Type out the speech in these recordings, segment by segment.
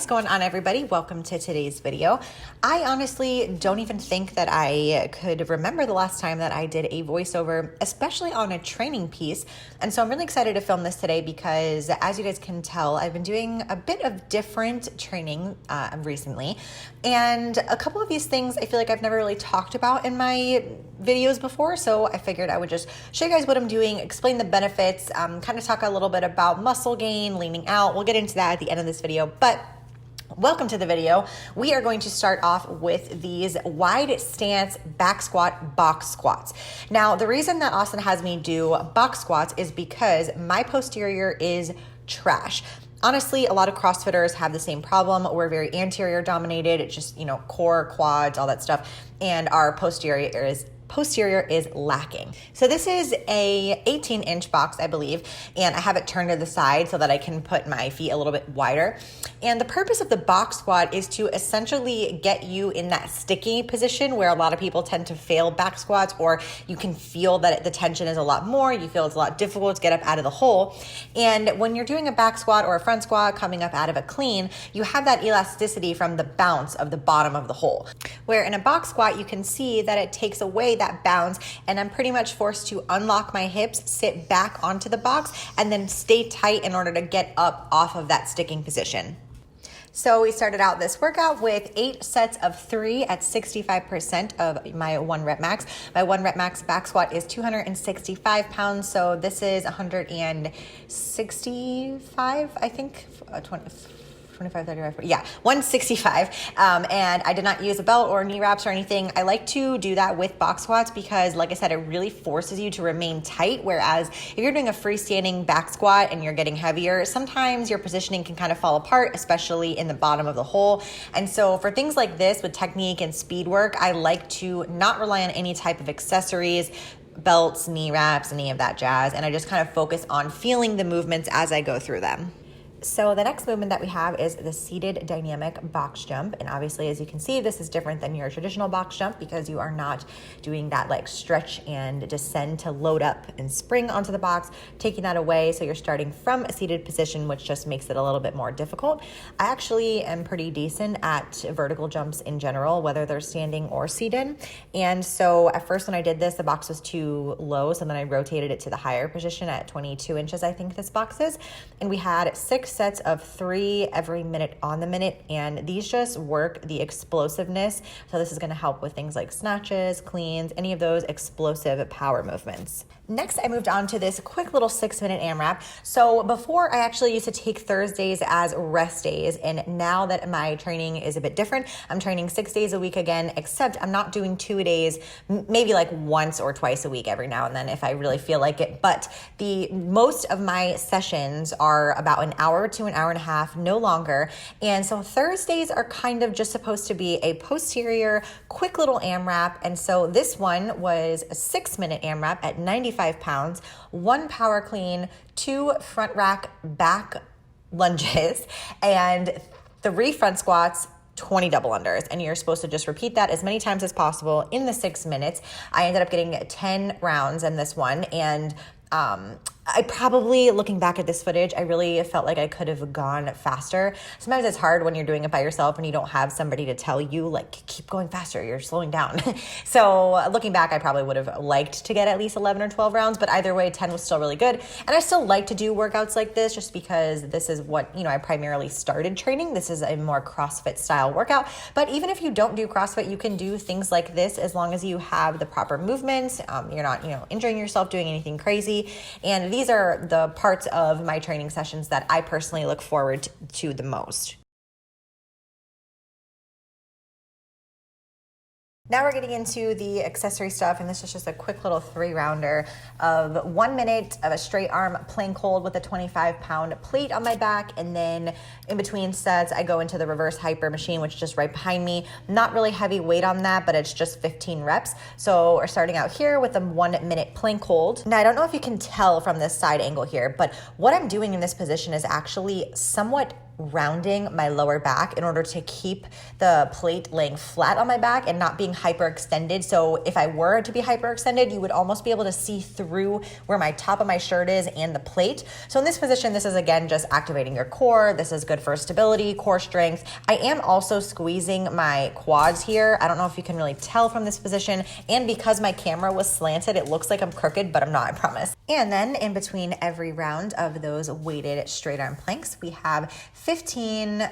is going on, everybody? Welcome to today's video. I honestly don't even think that I could remember the last time that I did a voiceover, especially on a training piece. And so I'm really excited to film this today because, as you guys can tell, I've been doing a bit of different training recently. And a couple of these things I feel like I've never really talked about in my videos before. So I figured I would just show you guys what I'm doing, explain the benefits, kind of talk a little bit about muscle gain, leaning out. We'll get into that at the end of this video, but welcome to the video. We are going to start off with these wide stance back squat box squats. Now, the reason that Austin has me do box squats is because my posterior is trash. Honestly, a lot of CrossFitters have the same problem. We're very anterior dominated. It's just, core, quads, all that stuff. And our posterior is lacking. So this is a 18-inch box, I believe, and I have it turned to the side so that I can put my feet a little bit wider. And the purpose of the box squat is to essentially get you in that sticky position where a lot of people tend to fail back squats, or you can feel that the tension is a lot more, you feel it's a lot difficult to get up out of the hole. And when you're doing a back squat or a front squat coming up out of a clean, you have that elasticity from the bounce of the bottom of the hole. Where in a box squat, you can see that it takes away that bounce, and I'm pretty much forced to unlock my hips, sit back onto the box, and then stay tight in order to get up off of that sticking position. So we started out this workout with 8 sets of 3 at 65% of my 1 rep max. My 1 rep max back squat is 265 pounds, so this is 165, I think, 25, 35, 40, 165. And I did not use a belt or knee wraps or anything. I like to do that with box squats because, like I said, it really forces you to remain tight. Whereas if you're doing a freestanding back squat and you're getting heavier, sometimes your positioning can kind of fall apart, especially in the bottom of the hole. And so for things like this with technique and speed work, I like to not rely on any type of accessories, belts, knee wraps, any of that jazz. And I just kind of focus on feeling the movements as I go through them. So the next movement that we have is the seated dynamic box jump. And obviously, as you can see, this is different than your traditional box jump because you are not doing that like stretch and descend to load up and spring onto the box, taking that away. So you're starting from a seated position, which just makes it a little bit more difficult. I actually am pretty decent at vertical jumps in general, whether they're standing or seated. And so at first when I did this, the box was too low. So then I rotated it to the higher position at 22 inches, I think this box is. And we had 6 sets of 3 every minute on the minute, and these just work the explosiveness. So this is going to help with things like snatches, cleans, any of those explosive power movements. Next, I moved on to this quick little 6-minute AMRAP. So before, I actually used to take Thursdays as rest days, and now that my training is a bit different, I'm training 6 days a week again, except I'm not doing 2 days, maybe like once or twice a week every now and then if I really feel like it. But the most of my sessions are about an hour to an hour and a half, no longer. And so Thursdays are kind of just supposed to be a posterior quick little AMRAP. And so this one was a 6-minute AMRAP at 95 pounds, 1 power clean, 2 front rack back lunges, and 3 front squats, 20 double unders. And you're supposed to just repeat that as many times as possible in the 6 minutes. I ended up getting 10 rounds in this one. And I probably, looking back at this footage, I really felt like I could have gone faster. Sometimes it's hard when you're doing it by yourself and you don't have somebody to tell you, like, keep going faster, you're slowing down. So looking back, I probably would have liked to get at least 11 or 12 rounds, but either way, 10 was still really good. And I still like to do workouts like this just because this is what, I primarily started training. This is a more CrossFit style workout. But even if you don't do CrossFit, you can do things like this as long as you have the proper movements. You're not, injuring yourself, doing anything crazy. And these are the parts of my training sessions that I personally look forward to the most. Now we're getting into the accessory stuff, and this is just a quick little 3-rounder of 1 minute of a straight arm plank hold with a 25-pound plate on my back, and then in between sets, I go into the reverse hyper machine, which is just right behind me. Not really heavy weight on that, but it's just 15 reps. So we're starting out here with a 1 minute plank hold. Now, I don't know if you can tell from this side angle here, but what I'm doing in this position is actually somewhat rounding my lower back in order to keep the plate laying flat on my back and not being hyperextended. So if I were to be hyperextended, you would almost be able to see through where my top of my shirt is and the plate. So in this position, this is again just activating your core. This is good for stability, core strength. I am also squeezing my quads here. I don't know if you can really tell from this position. And because my camera was slanted, it looks like I'm crooked, but I'm not, I promise. And then in between every round of those weighted straight arm planks, we have 15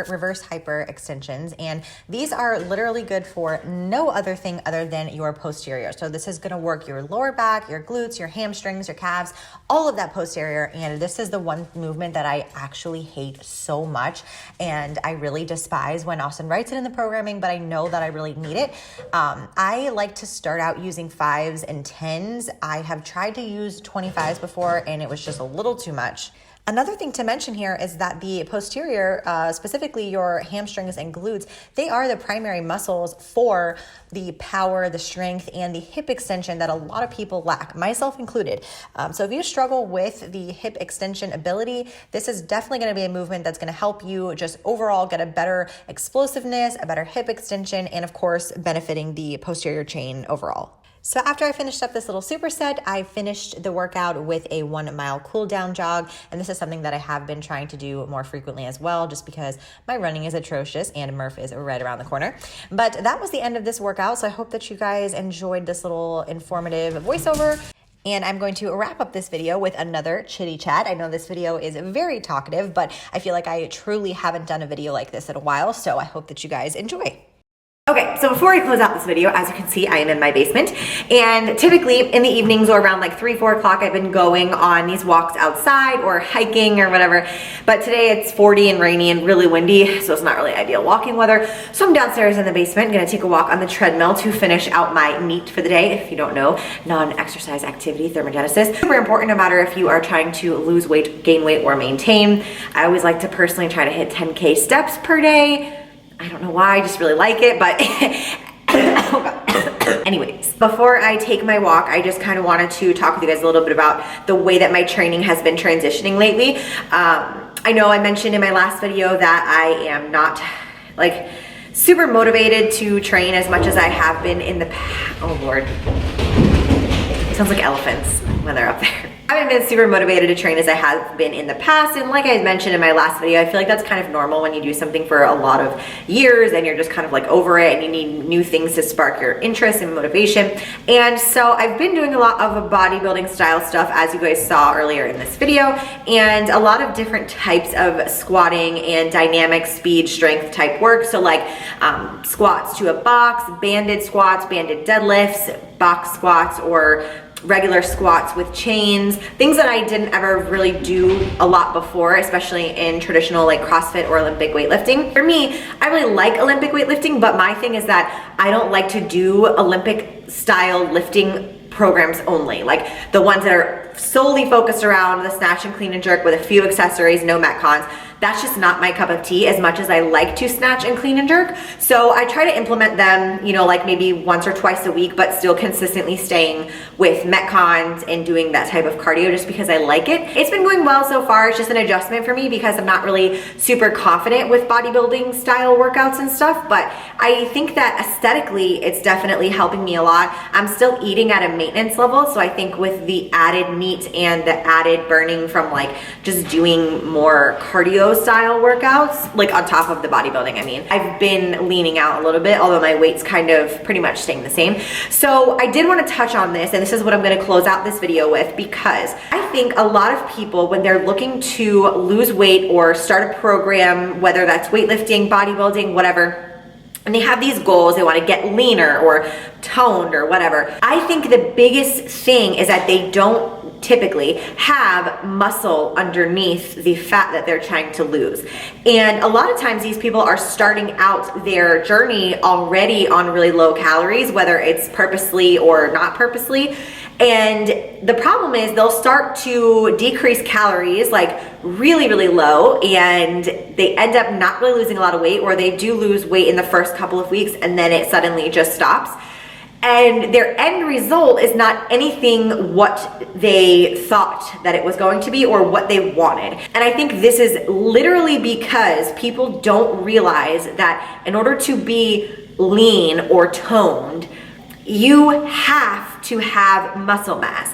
reverse hyper extensions. And these are literally good for no other thing other than your posterior. So this is gonna work your lower back, your glutes, your hamstrings, your calves, all of that posterior. And this is the one movement that I actually hate so much. And I really despise when Austin writes it in the programming, but I know that I really need it. I like to start out using 5s and 10s. I have tried to use 25s before and it was just a little too much. Another thing to mention here is that the posterior, specifically your hamstrings and glutes, they are the primary muscles for the power, the strength, and the hip extension that a lot of people lack, myself included. So if you struggle with the hip extension ability, this is definitely going to be a movement that's going to help you just overall get a better explosiveness, a better hip extension, and of course, benefiting the posterior chain overall. So after I finished up this little superset, I finished the workout with a 1 mile cool down jog. And this is something that I have been trying to do more frequently as well, just because my running is atrocious and Murph is right around the corner. But that was the end of this workout. So I hope that you guys enjoyed this little informative voiceover. And I'm going to wrap up this video with another chitty chat. I know this video is very talkative, but I feel like I truly haven't done a video like this in a while. So I hope that you guys enjoy. Okay, so before I close out this video, as you can see, I am in my basement, and typically in the evenings or around like 3, 4 o'clock, I've been going on these walks outside or hiking or whatever, but today it's 40 and rainy and really windy, so it's not really ideal walking weather. So I'm downstairs in the basement, gonna take a walk on the treadmill to finish out my NEAT for the day. If you don't know, non-exercise activity thermogenesis. Super important no matter if you are trying to lose weight, gain weight, or maintain. I always like to personally try to hit 10K steps per day. I don't know why, I just really like it, but oh God. Anyways, before I take my walk, I just kind of wanted to talk with you guys a little bit about the way that my training has been transitioning lately. I know I mentioned in my last video that I am not like super motivated to train as much as I have been in the past. Oh Lord, it sounds like elephants when they're up there. I haven't been super motivated to train as I have been in the past, and like I mentioned in my last video, I feel like that's kind of normal when you do something for a lot of years and you're just kind of like over it and you need new things to spark your interest and motivation. And so I've been doing a lot of bodybuilding style stuff, as you guys saw earlier in this video, and a lot of different types of squatting and dynamic speed strength type work. So like squats to a box, banded squats, banded deadlifts, box squats, or regular squats with chains, things that I didn't ever really do a lot before, especially in traditional like CrossFit or Olympic weightlifting. For me, I really like Olympic weightlifting, but my thing is that I don't like to do Olympic style lifting programs only, like the ones that are solely focused around the snatch and clean and jerk with a few accessories, no metcons. That's just not my cup of tea as much as I like to snatch and clean and jerk. So I try to implement them, you know, like maybe once or twice a week, but still consistently staying with metcons and doing that type of cardio just because I like it. It's been going well so far. It's just an adjustment for me because I'm not really super confident with bodybuilding style workouts and stuff, but I think that aesthetically, it's definitely helping me a lot. I'm still eating at a maintenance level. So I think with the added meat and the added burning from like just doing more cardio style workouts, like on top of the bodybuilding, I mean, I've been leaning out a little bit, although my weight's kind of pretty much staying the same. So I did want to touch on this, and this is what I'm going to close out this video with, because I think a lot of people, when they're looking to lose weight or start a program, whether that's weightlifting, bodybuilding, whatever, and they have these goals, they want to get leaner or toned or whatever. I think the biggest thing is that they don't typically have muscle underneath the fat that they're trying to lose. And a lot of times these people are starting out their journey already on really low calories, whether it's purposely or not purposely. And the problem is they'll start to decrease calories like really, really low, and they end up not really losing a lot of weight, or they do lose weight in the first couple of weeks and then it suddenly just stops. and their end result is not anything what they thought that it was going to be or what they wanted. And I think this is literally because people don't realize that in order to be lean or toned, you have to have muscle mass.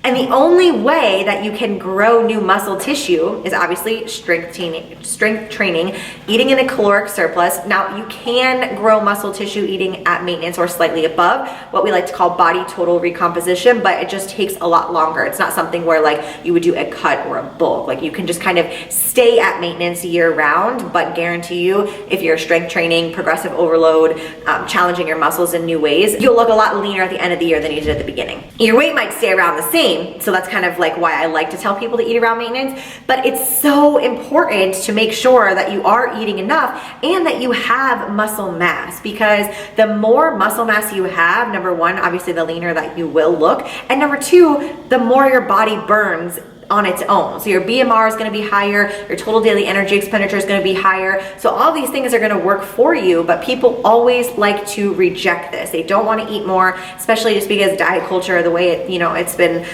And the only way that you can grow new muscle tissue is obviously strength training, eating in a caloric surplus. Now, you can grow muscle tissue eating at maintenance or slightly above, what we like to call body total recomposition, but it just takes a lot longer. It's not something where like you would do a cut or a bulk. Like you can just kind of stay at maintenance year round, but guarantee you, if you're strength training, progressive overload, challenging your muscles in new ways, you'll look a lot leaner at the end of the year than you did at the beginning. Your weight might stay around the same, so that's kind of like why I like to tell people to eat around maintenance, but it's so important to make sure that you are eating enough and that you have muscle mass, because the more muscle mass you have, number one, obviously the leaner that you will look, and number two, the more your body burns on its own. So your BMR is going to be higher, your total daily energy expenditure is going to be higher. So all these things are going to work for you, but people always like to reject this. They don't want to eat more, especially just because diet culture, the way it, it's been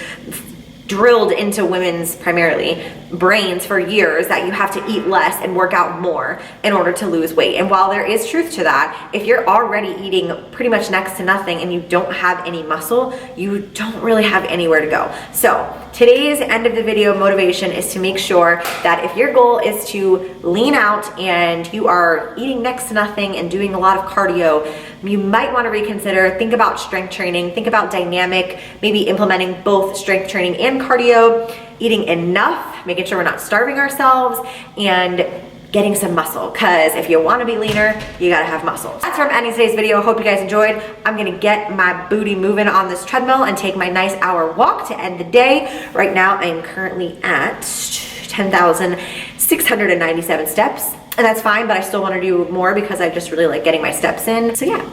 drilled into women's primarily brains for years that you have to eat less and work out more in order to lose weight. And while there is truth to that, if you're already eating pretty much next to nothing and you don't have any muscle, you don't really have anywhere to go. So today's end of the video motivation is to make sure that if your goal is to lean out and you are eating next to nothing and doing a lot of cardio, you might want to reconsider, think about strength training, think about dynamic, maybe implementing both strength training and cardio, eating enough, making sure we're not starving ourselves, and getting some muscle, because if you want to be leaner, you gotta have muscle. That's where I'm ending today's video. Hope you guys enjoyed. I'm gonna get my booty moving on this treadmill and take my nice hour walk to end the day. Right now, I am currently at 10,697 steps. And that's fine, but I still want to do more because I just really like getting my steps in. So yeah,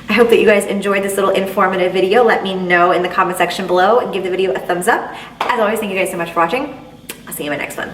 I hope that you guys enjoyed this little informative video. Let me know in the comment section below and give the video a thumbs up. As always, thank you guys so much for watching. I'll see you in my next one.